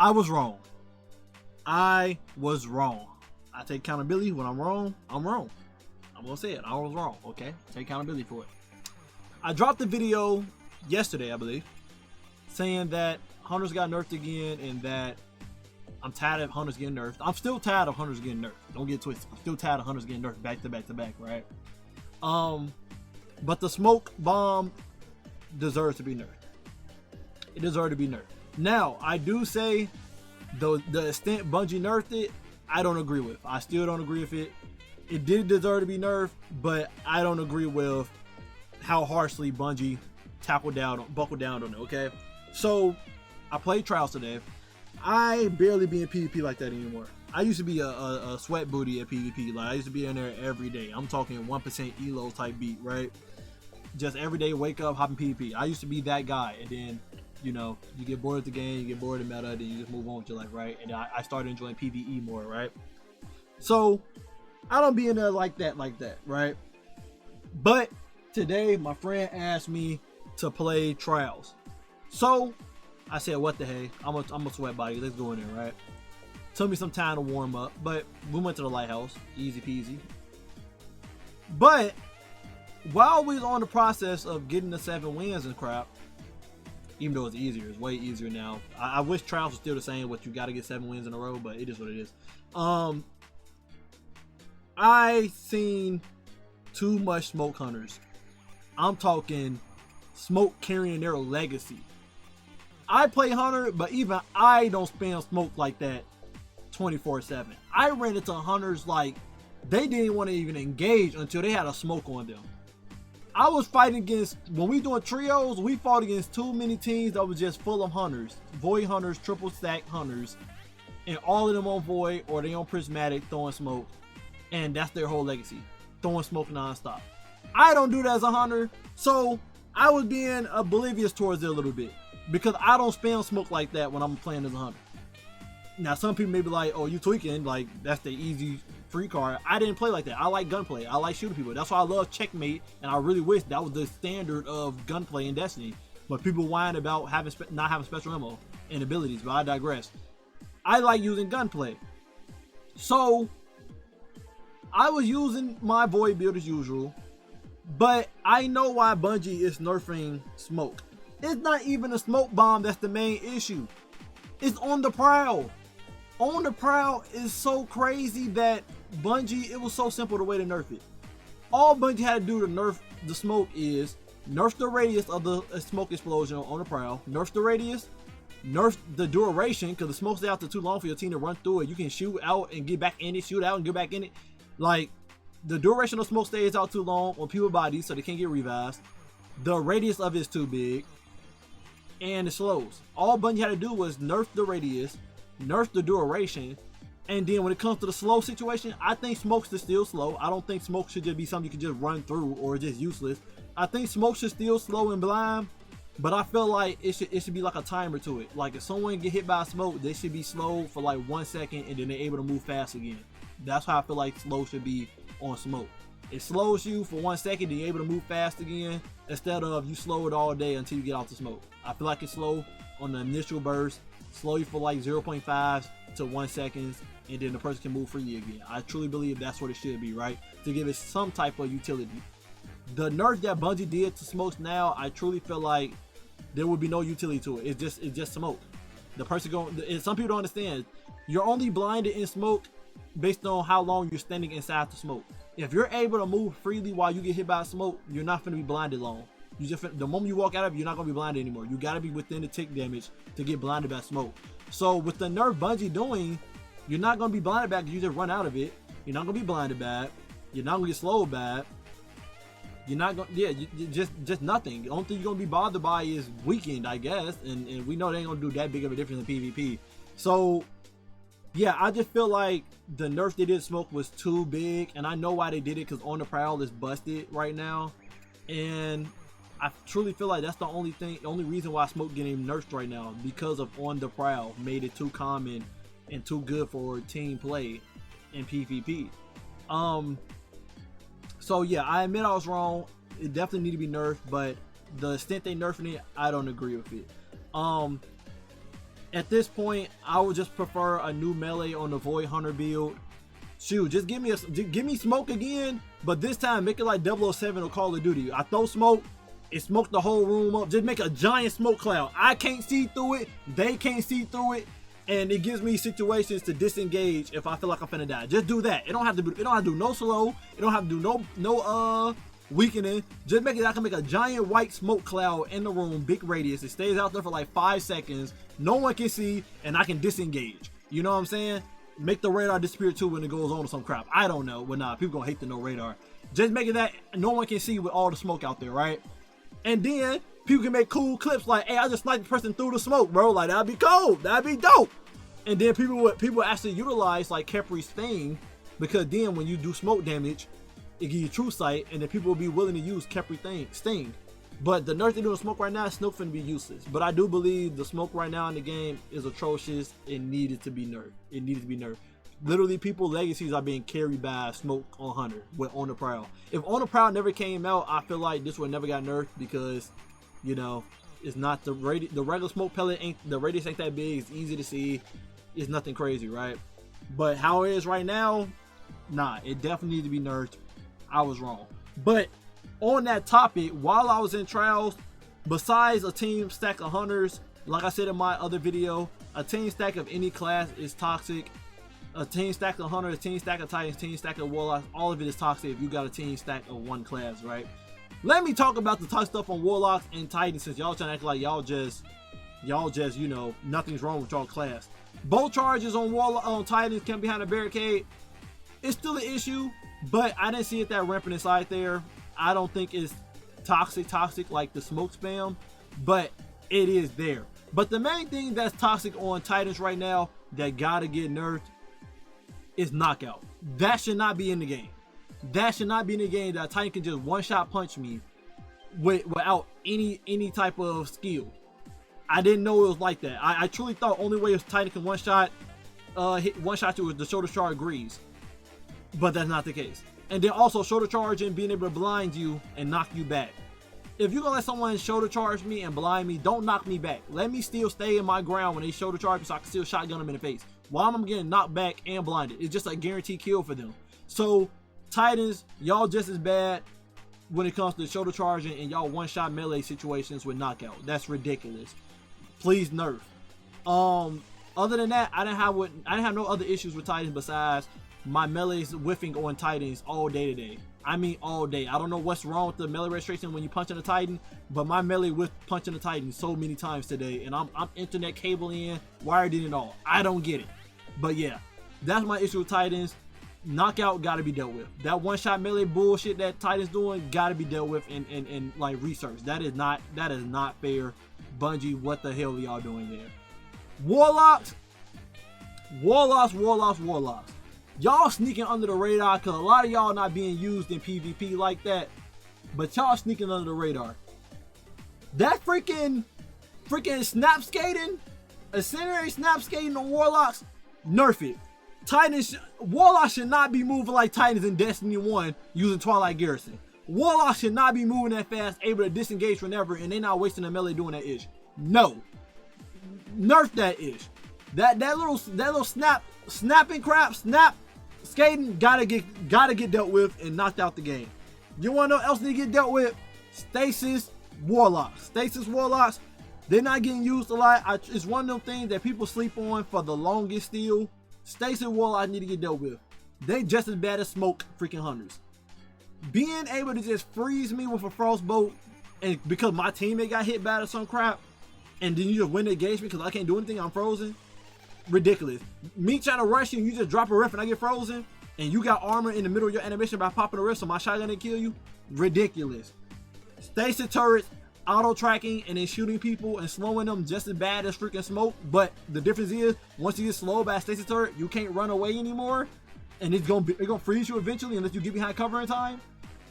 I was wrong. I was wrong. I take accountability. When I'm wrong, I'm wrong. I'm gonna say it. I was wrong. Okay, take accountability for it. I dropped the video yesterday, I believe, saying that hunters got nerfed again and that I'm tired of hunters getting nerfed. I'm still tired of hunters getting nerfed. Don't get twisted. I'm still tired of hunters getting nerfed back to back to back, right? But the smoke bomb deserves to be nerfed. It deserves to be nerfed. Now, I do say the extent Bungie nerfed it, I don't agree with. I still don't agree with it. It did deserve to be nerfed, but I don't agree with how harshly Bungie buckled down on it, okay? So, I played Trials today. I barely be in PvP like that anymore. I used to be a sweat booty at PvP. Like, I used to be in there every day. I'm talking 1% elo type beat, right? Just every day, wake up, hop in PvP. I used to be that guy, and then, you know, you get bored of the game, you get bored of meta, then you just move on with your life, right? And I started enjoying PvE more, right? So, I don't be in there like that, right? But today, my friend asked me to play Trials. So, I said, what the heck? I'm a sweat body. Let's go in there, right? Took me some time to warm up, but we went to the lighthouse. Easy peasy. But while we was on the process of getting the 7 wins and crap, even though it's easier, it's way easier now. I wish Trials was still the same, but you got to get 7 wins in a row, but it is what it is. I seen too much smoke hunters. I'm talking smoke carrying their legacy. I play hunter, but even I don't spam smoke like that 24/7. I ran into hunters like they didn't want to even engage until they had a smoke on them. I was fighting against, when we doing trios, we fought against too many teams that was just full of hunters, void hunters, triple stack hunters, and all of them on void or they on prismatic throwing smoke, and that's their whole legacy, throwing smoke non-stop. I don't do that as a hunter, so I was being oblivious towards it a little bit because I don't spam smoke like that when I'm playing as a hunter. Now some people may be like, oh, you tweaking, like that's the easy free card. I didn't play like that. I like gunplay. I like shooting people. That's why I love Checkmate, and I really wish that was the standard of gunplay in Destiny. But people whine about not having special ammo and abilities, but I digress. I like using gunplay. So I was using my void build as usual, but I know why Bungie is nerfing smoke. It's not even a smoke bomb that's the main issue. It's on the prowl. On the prowl is so crazy that Bungie, it was so simple the way to nerf it. All Bungie had to do to nerf the smoke is nerf the radius of the smoke explosion on the prowl, nerf the radius, nerf the duration, because the smoke stays out there too long for your team to run through it. You can shoot out and get back in it, shoot out and get back in it. Like, the duration of smoke stays out too long on people's bodies so they can't get revived. The radius of it is too big. And it slows. All Bungie had to do was nerf the radius, nerf the duration, and then when it comes to the slow situation, I think smoke is still slow. I don't think smoke should just be something you can just run through or just useless. I think smoke should still slow and blind, but I feel like it should be like a timer to it. Like if someone get hit by smoke, they should be slow for like 1 second and then they're able to move fast again. That's how I feel like slow should be on smoke. It slows you for 1 second, then you're able to move fast again, instead of you slow it all day until you get out the smoke. I feel like it's slow on the initial burst, slow you for like 0.5 to 1 seconds, and then the person can move freely again. I truly believe that's what it should be, right? To give it some type of utility. The nerf that Bungie did to smokes now, I truly feel like there would be no utility to it. It's just smoke. The person going, some people don't understand. You're only blinded in smoke based on how long you're standing inside the smoke. If you're able to move freely while you get hit by smoke, you're not going to be blinded long. The moment you walk out of it, you're not going to be blinded anymore. You got to be within the tick damage to get blinded by smoke. So with the nerf Bungie doing, you're not going to be blinded by it because you just run out of it. You're not going to be blinded by it. You're not going to get slowed by it. You're not going to, just nothing. The only thing you're going to be bothered by is weakened, I guess. And we know they ain't going to do that big of a difference in PvP. So yeah, I just feel like the nerf they did smoke was too big, and I know why they did it, because on the prowl is busted right now, and I truly feel like that's the only reason why smoke getting nerfed right now, because of on the prowl made it too common and too good for team play in PvP. So yeah, I admit I was wrong. It definitely need to be nerfed, but the extent they nerfing it, I don't agree with it. At this point, I would just prefer a new melee on the Void Hunter build. Shoot, just give me smoke again, but this time make it like 007 or Call of Duty. I throw smoke, it smoked the whole room up. Just make a giant smoke cloud. I can't see through it, they can't see through it, and it gives me situations to disengage if I feel like I'm finna die. Just do that. It don't have to do no slow. It don't have to do no weakening. Just make it. I can make a giant white smoke cloud in the room, big radius. It stays out there for like 5 seconds. No one can see, and I can disengage. You know what I'm saying? Make the radar disappear too when it goes on or some crap. I don't know. But nah, people gonna hate the no radar. Just make it that no one can see with all the smoke out there, right? And then people can make cool clips like, hey, I just sniped the person through the smoke, bro. Like, that'd be cool. That'd be dope. And then people actually utilize like Kepri's thing, because then when you do smoke damage, it gives you true sight, and then people will be willing to use Kepri sting. But the nerf they're doing smoke right now, smoke finna be useless. But I do believe the smoke right now in the game is atrocious. It needed to be nerfed. It needed to be nerfed. Literally, people legacies are being carried by smoke on Hunter with On the Prowl. If On the Prowl never came out, I feel like this would never got nerfed, because, you know, it's not the regular smoke pellet the radius ain't that big. It's easy to see. It's nothing crazy, right? But how it is right now, nah, it definitely needs to be nerfed. I was wrong. But on that topic, while I was in trials, besides a team stack of hunters, like I said in my other video, a team stack of any class is toxic. A team stack of hunters, a team stack of titans, team stack of warlocks, all of it is toxic if you got a team stack of one class, right? Let me talk about the toxic stuff on warlocks and titans, since y'all trying to act like y'all just, you know, nothing's wrong with y'all class. Bolt charges on titans come behind a barricade. It's still an issue, but I didn't see it that rampant inside there. I don't think it's toxic like the smoke spam, but it is there. But the main thing that's toxic on titans right now that gotta get nerfed is knockout. That should not be in the game. That should not be in the game, that a titan can just one-shot punch me without any type of skill. I didn't know it was like that. I truly thought only way a titan can one-shot you was the shoulder charge greaves, but that's not the case. And then also shoulder charge and being able to blind you and knock you back. If you're gonna let someone shoulder charge me and blind me, don't knock me back. Let me still stay in my ground when they shoulder charge me, so I can still shotgun them in the face while I'm getting knocked back and blinded. It's just a guaranteed kill for them. So titans, y'all just as bad when it comes to shoulder charging and y'all one-shot melee situations with knockout. That's ridiculous. Please nerf. Other than that, I didn't have no other issues with titans besides my melee's whiffing on titans all day today. I mean all day. I don't know what's wrong with the melee registration when you punch on a titan, but my melee whiffed punching a titan so many times today, and I'm internet cable in, wired in and all. I don't get it. But yeah, that's my issue with titans. Knockout gotta be dealt with. That one-shot melee bullshit that titans doing gotta be dealt with and like research. That is not fair. Bungie, what the hell are y'all doing there? Warlocks. Y'all sneaking under the radar, because a lot of y'all not being used in PvP like that, but y'all sneaking under the radar. That freaking snap skating, incendiary snap skating on warlocks, nerf it. Warlocks should not be moving like titans in Destiny 1 using Twilight Garrison. Warlocks should not be moving that fast, able to disengage whenever, and they not wasting a melee doing that ish. No, nerf that ish. That little snapping crap, skating gotta get dealt with and knocked out the game. You wanna know what else need to get dealt with? Stasis warlocks. They're not getting used a lot. It's one of them things that people sleep on for the longest still. Stasis warlocks need to get dealt with. They just as bad as smoke freaking hunters. Being able to just freeze me with a frostbolt, and because my teammate got hit bad or some crap, and then you just win the engagement because I can't do anything, I'm frozen. Ridiculous. Me trying to rush you and you just drop a rift and I get frozen, and you got armor in the middle of your animation by popping a rift so my shotgun didn't kill you. Ridiculous. Stasis turrets, auto tracking and then shooting people and slowing them just as bad as freaking smoke, but the difference is once you get slowed by a stasis turret, you can't run away anymore, and it's gonna freeze you eventually unless you get behind cover in time.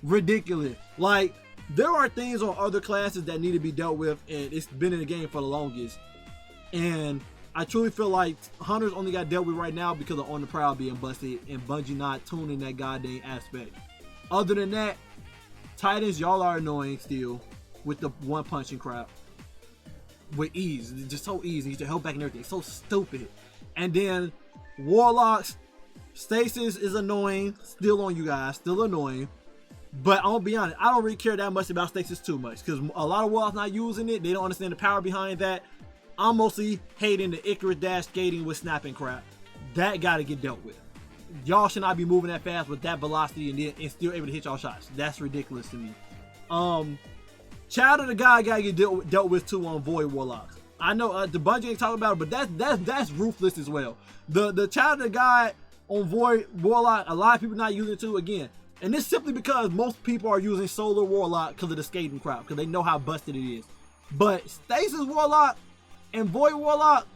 Ridiculous. Like, there are things on other classes that need to be dealt with, and it's been in the game for the longest, and I truly feel like hunters only got dealt with right now because of On the Prowl being busted and Bungie not tuning that goddamn aspect. Other than that, titans, y'all are annoying still with the one punching crap. with ease. It's just so easy. You get your health back and everything. It's so stupid. And then Warlocks, Stasis is annoying. Still on you guys. Still annoying. But I'm gonna be honest, I don't really care that much about Stasis too much, because a lot of Warlocks not using it. They don't understand the power behind that. I'm mostly hating the Icarus dash skating with snapping crap. That gotta get dealt with. Y'all should not be moving that fast with that velocity and still able to hit y'all shots. That's ridiculous to me. Child of the God gotta get dealt with too on Void Warlocks. I know the Bungie ain't talking about it, but that's ruthless as well. The Child of the God on Void Warlock, a lot of people not using it too again. And this simply because most people are using Solar Warlock because of the skating crowd, because they know how busted it is. But Stasis Warlock and Void Warlock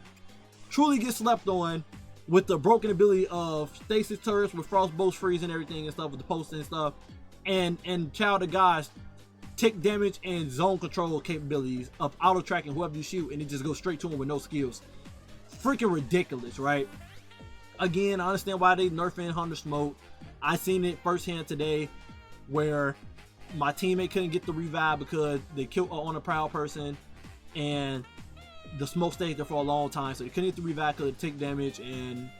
truly get slept on with the broken ability of Stasis turrets with Frostbolts freeze and everything and stuff with the posts and stuff, and Child of God's tick damage and zone control capabilities of auto tracking whoever you shoot, and it just goes straight to him with no skills. Freaking ridiculous, right? Again, I understand why they nerfing Hunter Smoke. I seen it firsthand today where my teammate couldn't get the revive because they killed on a proud person, and the smoke stayed there for a long time, so they couldn't get the revive because of tick damage. And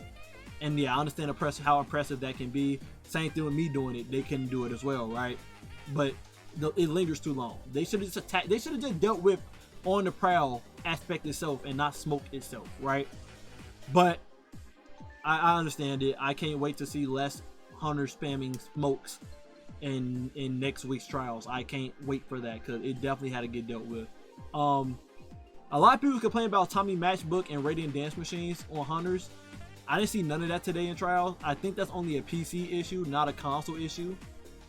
yeah, I understand how impressive that can be. Same thing with me doing it. They couldn't do it as well, right? But it lingers too long. They should have just attacked. They should have just dealt with on the prowl aspect itself and not smoke itself, right? But I understand it. I can't wait to see less Hunter spamming smokes in next week's trials. I can't wait for that because it definitely had to get dealt with. A lot of people complain about Tommy Matchbook and Radiant Dance Machines on Hunters. I didn't see none of that today in trials. I think that's only a PC issue, not a console issue,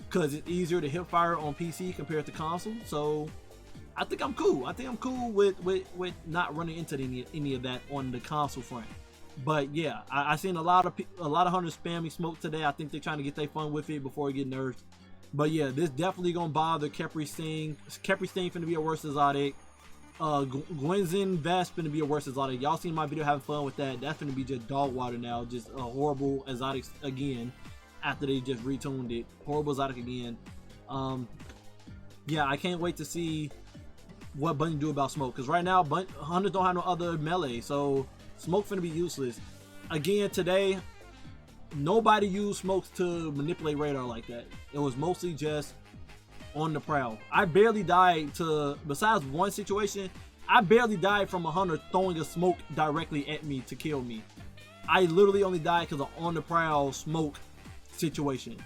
because it's easier to hip fire on PC compared to console. So I think I'm cool. I think I'm cool with not running into any of that on the console front. But yeah, I seen a lot of Hunters spamming smoke today. I think they're trying to get their fun with it before it get nerfed. But yeah, this definitely gonna bother Khepri Sting. Khepri Sting finna be a worse exotic. Gwenzin Vest finna be a worse exotic. Y'all seen my video having fun with that. That's finna be just dog water now. Just a horrible exotic again after they just retuned it. Horrible exotic again. Yeah, I can't wait to see what Bungie do about smoke, because right now Hunters don't have no other melee, so smoke finna be useless. Again today, nobody used smokes to manipulate radar like that. It was mostly just on the prowl. I barely died besides one situation, I barely died from a Hunter throwing a smoke directly at me to kill me. I literally only died because of on the prowl smoke situation.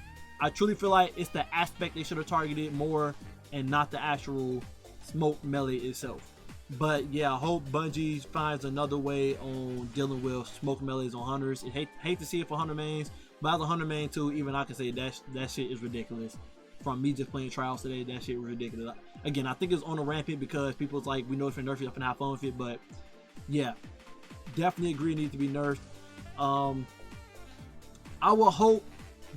I truly feel like it's the aspect they should have targeted more and not the actual smoke melee itself. But yeah, I hope Bungie finds another way on dealing with smoke melees on Hunters. I hate to see it for Hunter mains, but as a Hunter main too, even I can say that shit is ridiculous. From me just playing trials today, that shit was ridiculous. Again, I think it's on a rampant because people's like, we know it's for nerfed, I'm gonna have fun with it. But yeah, definitely agree it needs to be nerfed. I will hope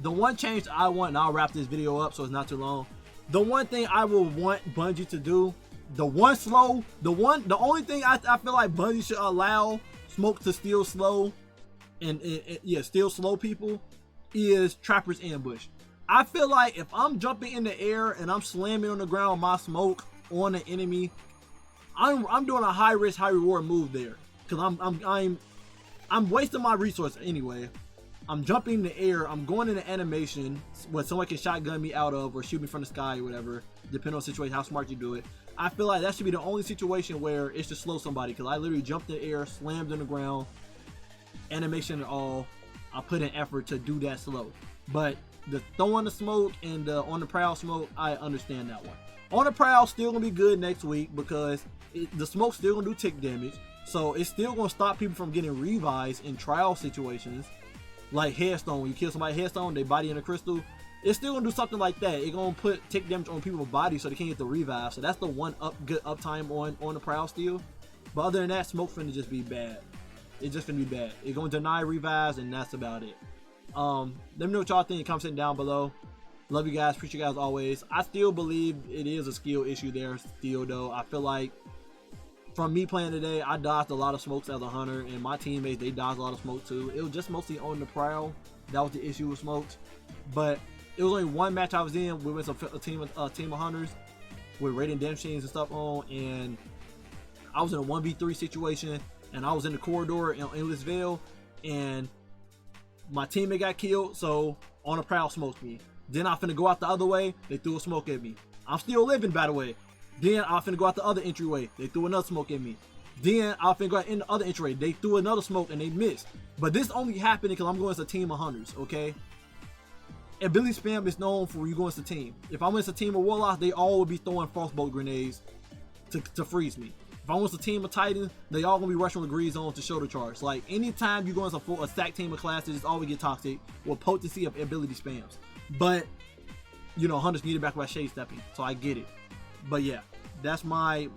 the one change I want, and I'll wrap this video up so it's not too long. The one thing I will want Bungie to do, the only thing I feel like Bungie should allow smoke to steal slow and steal slow people is Trapper's Ambush. I feel like if I'm jumping in the air and I'm slamming on the ground with my smoke on an enemy, I'm doing a high risk, high reward move there, because I'm wasting my resources anyway. I'm jumping in the air, I'm going in an animation where someone can shotgun me out of or shoot me from the sky or whatever, depending on the situation, how smart you do it. I feel like that should be the only situation where it's to slow somebody, because I literally jumped in the air, slammed on the ground, animation and all. I put in effort to do that slow. But the throwing the smoke and the on the prowl smoke, I understand that one. On the prowl still gonna be good next week because the smoke's still gonna do tick damage, so it's still gonna stop people from getting revives in trial situations like headstone. When you kill somebody headstone, they body in a crystal, it's still gonna do something like that. It's gonna put tick damage on people's bodies so they can't get the revive. So that's the one good uptime on the prowl still. But other than that, smoke finna just be bad. It's just gonna be bad. It's gonna deny revives, and that's about it. Let me know what y'all think. Comment down below. Love you guys. Appreciate you guys always. I still believe it is a skill issue there still though. I feel like from me playing today, I dodged a lot of smokes as a Hunter, and my teammates, they dodged a lot of smoke too. It was just mostly on the prowl. That was the issue with smokes. But it was only one match I was in. We went to a team of Hunters with Radiant Dance Machines and stuff on, and I was in a 1v3 situation, and I was in the corridor in Endless Vale, and my teammate got killed, so On a Prowl smoked me. Then I finna go out the other way, they threw a smoke at me. I'm still living, by the way. Then I finna go out the other entryway, they threw another smoke at me. Then I finna go out in the other entryway, they threw another smoke and they missed. But this only happened because I'm going as a team of hunters, okay? Ability spam is known for you going as a team. If I went as a team of warlocks, they all would be throwing frostbolt grenades to freeze me. If I went as a team of titans, they all gonna be rushing with grease on to shoulder charge. Like anytime you go as a stack team of classes, it's always get toxic with potency of ability spams. But you know, hunters need it back by shade stepping, so I get it. But yeah, that's my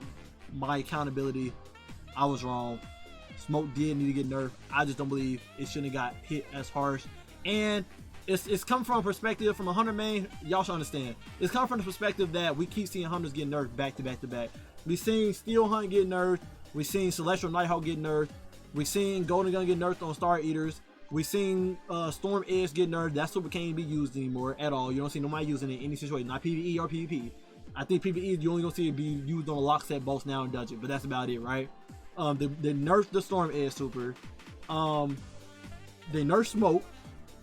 accountability. I was wrong. Smoke did need to get nerfed. I just don't believe it shouldn't have got hit as harsh. And it's come from a perspective from a hunter main. Y'all should understand. It's come from the perspective that we keep seeing hunters get nerfed back to back to back. We seen Steel Hunt get nerfed. We seen Celestial Nighthawk get nerfed. We seen Golden Gun get nerfed on Star Eaters. We seen Storm Edge get nerfed. That super can't be used anymore at all. You don't see nobody using it in any situation, not PvE or PvP. I think PvE you only gonna see it be used on a lock set boss now in dungeon, but that's about it, right? They nerfed the Storm Edge super. They nerfed smoke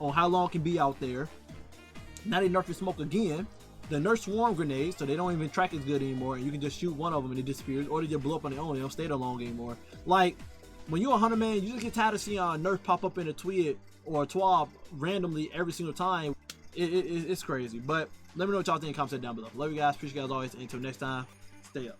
on how long it can be out there. Now they nerfed smoke again. They nerfed swarm grenades, so they don't even track as good anymore, and you can just shoot one of them and it disappears, or they just blow up on their own. They don't stay that long anymore. Like when you're a hunter man, you just get tired of seeing a nerf pop up in a tweet or a twab randomly every single time. It's crazy. But let me know what y'all think in the comment section down below. Love you guys, appreciate you guys always, and until next time, stay up.